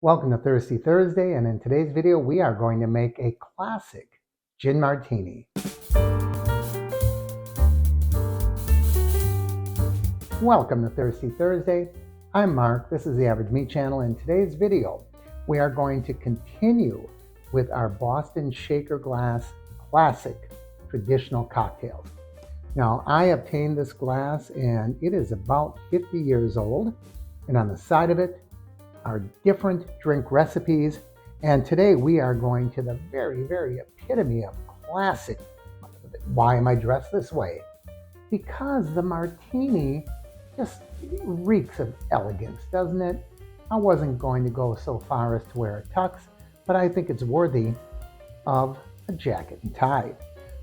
Welcome to Thirsty Thursday, and in today's video we are going to make a classic gin martini. Welcome to Thirsty Thursday. I'm Mark, this is the Average Meat Channel. In today's video we are going to continue with our Boston Shaker Glass classic traditional cocktails. Now I obtained this glass and it is about 50 years old, and on the side of it are different drink recipes, and today we are going to the very epitome of classic. Why am I dressed this way? Because the martini just reeks of elegance, doesn't it? I wasn't going to go so far as to wear a tux, but I think it's worthy of a jacket and tie.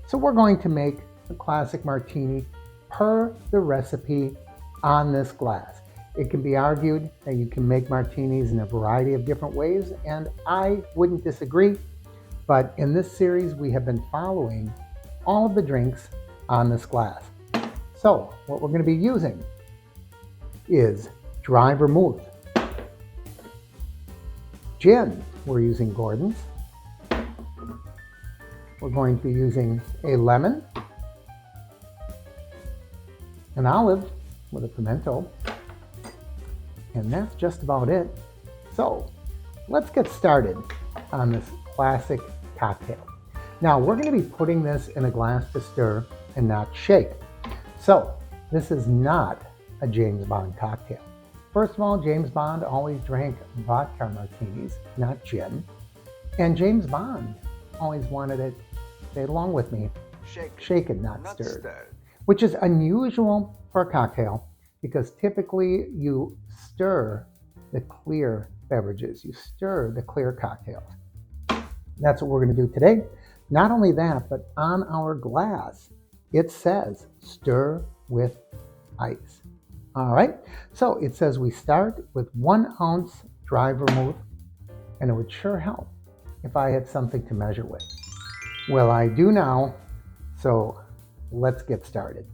So we're going to make the classic martini per the recipe on this glass. It can be argued that you can make martinis in a variety of different ways, and I wouldn't disagree. But in this series, we have been following all of the drinks on this glass. So what we're going to be using is dry vermouth. Gin, we're using Gordon's. We're going to be using a lemon, an olive with a pimento, and that's just about it. So let's get started on this classic cocktail. Now we're going to be putting this in a glass to stir and not shake. So this is not a James Bond cocktail. First of all, James Bond always drank vodka martinis, not gin. And James Bond always wanted it, say it along with me, shaken, not stirred. Which is unusual for a cocktail, because typically you stir the clear beverages, you stir the clear cocktails. That's what we're going to do today. Not only that, but on our glass, it says stir with ice. All right, so it says we start with 1 ounce dry vermouth, and it would sure help if I had something to measure with. Well, I do now, so let's get started.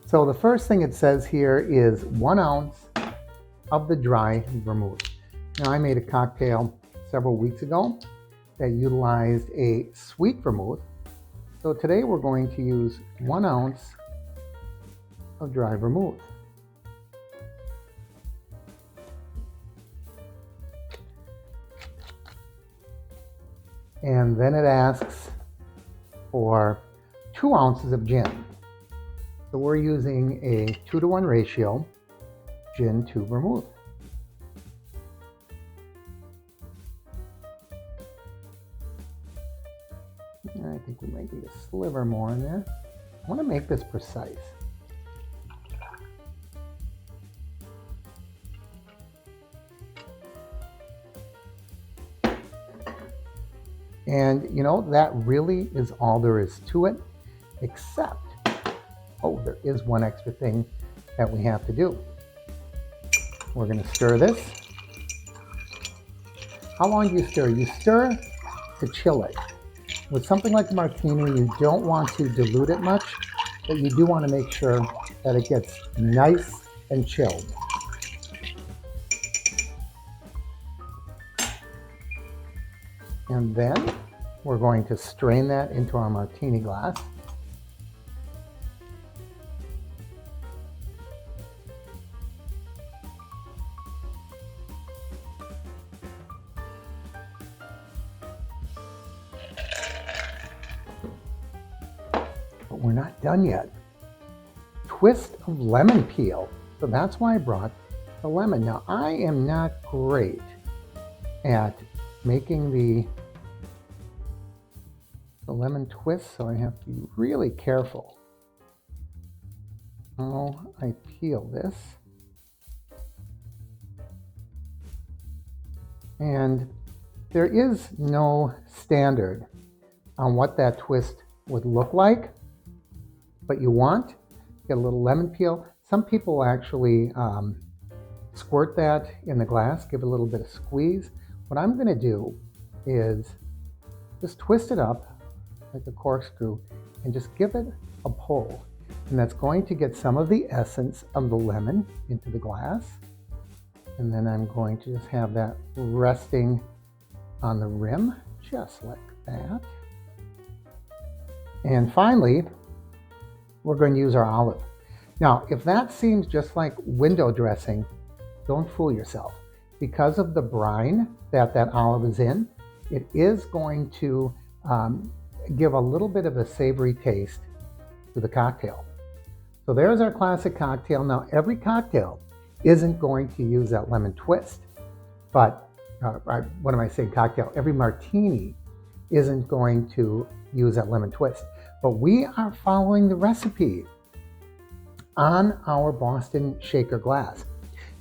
So the first thing it says here is 1 ounce of the dry vermouth. Now I made a cocktail several weeks ago that utilized a sweet vermouth. So today we're going to use 1 ounce of dry vermouth. And then it asks for 2 ounces of gin. So we're using a 2-to-1 ratio, gin to vermouth. I think we might need a sliver more in there. I want to make this precise. And you know, that really is all there is to it, except there is one extra thing that we have to do. We're going to stir this. How long do you stir? You stir to chill it. With something like a martini, you don't want to dilute it much, but you do want to make sure that it gets nice and chilled. And then we're going to strain that into our martini glass. But we're not done yet. Twist of lemon peel. So that's why I brought the lemon. Now I am not great at making the lemon twist, so I have to be really careful how I peel this. And there is no standard on what that twist would look like, but you want get a little lemon peel. Some people actually squirt that in the glass, give it a little bit of squeeze. What I'm going to do is just twist it up like a corkscrew and just give it a pull, and that's going to get some of the essence of the lemon into the glass. And then I'm going to just have that resting on the rim, just like that. And finally, we're going to use our olive. Now, if that seems just like window dressing, don't fool yourself. Because of the brine that olive is in, it is going to give a little bit of a savory taste to the cocktail. So there's our classic cocktail. Now, every cocktail isn't going to use that lemon twist, but what am I saying, cocktail? Every martini isn't going to use that lemon twist, but we are following the recipe on our Boston shaker glass.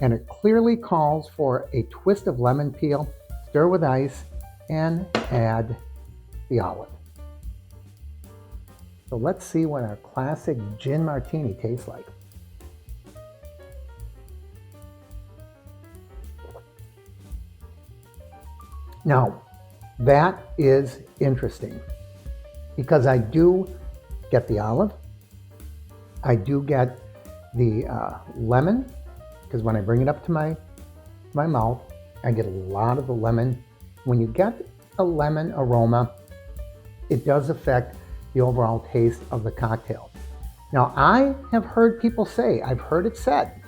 And it clearly calls for a twist of lemon peel, stir with ice, and add the olive. So let's see what our classic gin martini tastes like. Now, that is interesting because I do get the olive, I do get the lemon, because when I bring it up to my mouth, I get a lot of the lemon. When you get a lemon aroma, it does affect the overall taste of the cocktail. Now, I have heard people say, I've heard it said,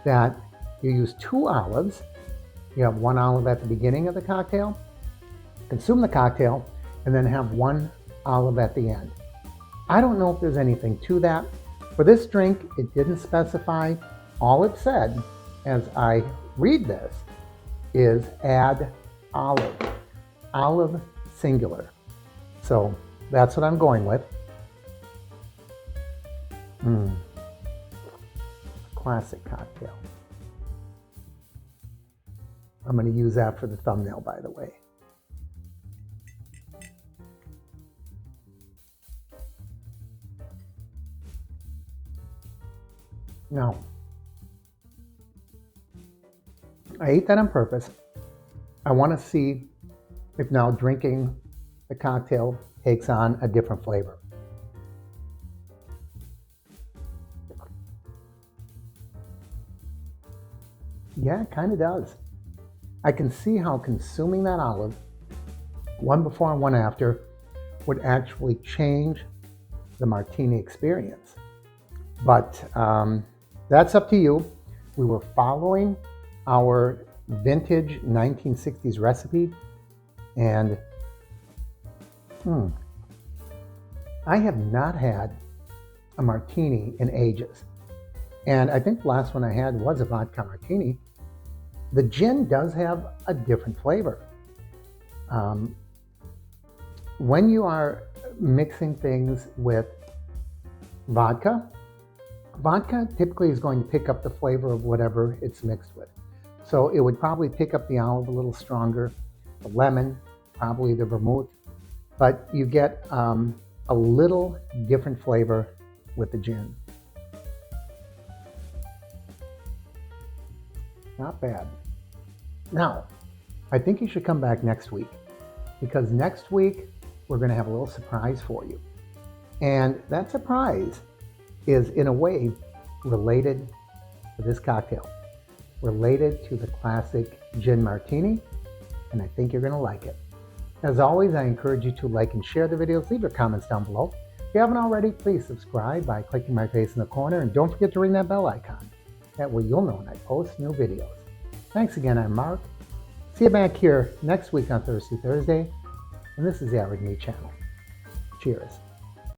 that you use 2 olives. You have 1 olive at the beginning of the cocktail, consume the cocktail, and then have 1 olive at the end. I don't know if there's anything to that. For this drink, it didn't specify. All it said, as I read this, is add olive. Olive singular. So that's what I'm going with. Classic cocktail. I'm going to use that for the thumbnail, by the way. Now, I ate that on purpose. I want to see if now drinking the cocktail takes on a different flavor. Yeah, it kind of does. I can see how consuming that olive, one before and one after, would actually change the martini experience. But that's up to you. We were following our vintage 1960s recipe, and I have not had a martini in ages. And I think the last one I had was a vodka martini. The gin does have a different flavor. When you are mixing things with vodka typically is going to pick up the flavor of whatever it's mixed with. So it would probably pick up the olive a little stronger, the lemon, probably the vermouth, but you get a little different flavor with the gin. Not bad. Now, I think you should come back next week, because next week we're going to have a little surprise for you. And that surprise is in a way related to this cocktail, related to the classic gin martini, and I think you're going to like it. As always, I encourage you to like and share the videos, leave your comments down below. If you haven't already, please subscribe by clicking my face in the corner, and don't forget to ring that bell icon. That way you'll know when I post new videos. Thanks again, I'm Mark. See you back here next week on Thirsty Thursday, and this is the Average Meat Channel. Cheers.